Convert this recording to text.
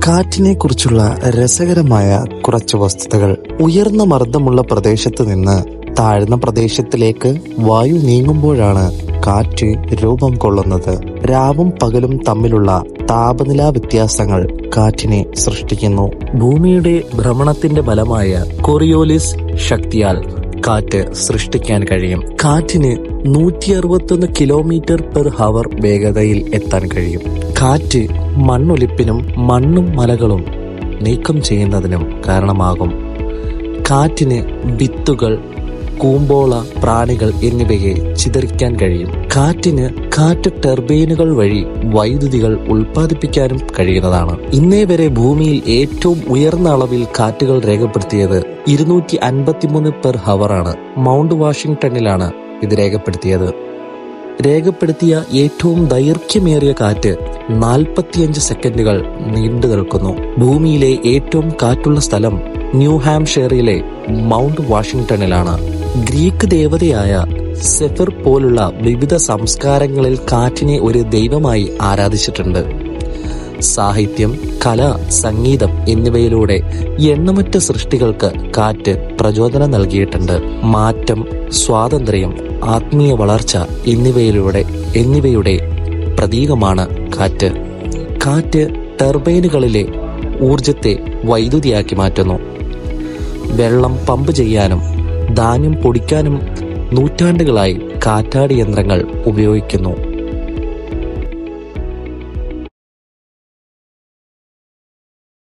കാറ്റിനെ കുറിച്ചുള്ള രസകരമായ കുറച്ച് വസ്തുതകൾ. ഉയർന്ന മർദ്ദമുള്ള പ്രദേശത്ത് നിന്ന് താഴ്ന്ന പ്രദേശത്തിലേക്ക് വായു നീങ്ങുമ്പോഴാണ് കാറ്റ് രൂപം കൊള്ളുന്നത്. രാവും പകലും തമ്മിലുള്ള താപനില വ്യത്യാസങ്ങൾ കാറ്റിനെ സൃഷ്ടിക്കുന്നു. ഭൂമിയുടെ ഭ്രമണത്തിന്റെ ഫലമായ കോറിയോലിസ് ശക്തിയാൽ കാറ്റ് സൃഷ്ടിക്കാൻ കഴിയും. കാറ്റിന് 161 km/h വേഗതയിൽ എത്താൻ കഴിയും. കാറ്റ് മണ്ണൊലിപ്പിനും മണ്ണും മലകളും നീക്കം ചെയ്യുന്നതിനും കാരണമാകും. കാറ്റിന് വിത്തുകൾ, കൂമ്പോള, പ്രാണികൾ എന്നിവയെ ചിതറിക്കാൻ കഴിയും. കാറ്റിന് കാറ്റ് ടർബൈനുകൾ വഴി വൈദ്യുതികൾ ഉൽപ്പാദിപ്പിക്കാനും കഴിയുന്നതാണ്. ഇന്നേ വരെ ഭൂമിയിൽ ഏറ്റവും ഉയർന്ന അളവിൽ കാറ്റുകൾ രേഖപ്പെടുത്തിയത് 253 ആണ്. മൗണ്ട് വാഷിംഗ്ടണിലാണ് ഇത് രേഖപ്പെടുത്തിയത്. രേഖപ്പെടുത്തിയ ഏറ്റവും ദൈർഘ്യമേറിയ കാറ്റ് 45 സെക്കൻഡുകൾ നീണ്ടു നിൽക്കുന്നു. ഭൂമിയിലെ ഏറ്റവും കാറ്റുള്ള സ്ഥലം ന്യൂഹാംഷെയറിലെ മൗണ്ട് വാഷിംഗ്ടണിലാണ്. ഗ്രീക്ക് ദേവതയായ സെഫർ പോലുള്ള വിവിധ സംസ്കാരങ്ങളിൽ കാറ്റിനെ ഒരു ദൈവമായി ആരാധിച്ചിട്ടുണ്ട്. സാഹിത്യം, കല, സംഗീതം എന്നിവയിലൂടെ എണ്ണമറ്റ സൃഷ്ടികൾക്ക് കാറ്റ് പ്രചോദനം നൽകിയിട്ടുണ്ട്. മാറ്റം, സ്വാതന്ത്ര്യം, ആത്മീയ വളർച്ച എന്നിവയുടെ പ്രതീകമാണ് കാറ്റ്. കാറ്റ് ടർബൈനുകളിലെ ഊർജത്തെ വൈദ്യുതിയാക്കി മാറ്റുന്നു. വെള്ളം പമ്പ് ചെയ്യാനും ധാന്യം പൊടിക്കാനും നൂറ്റാണ്ടുകളായി കാറ്റാടി യന്ത്രങ്ങൾ ഉപയോഗിക്കുന്നു.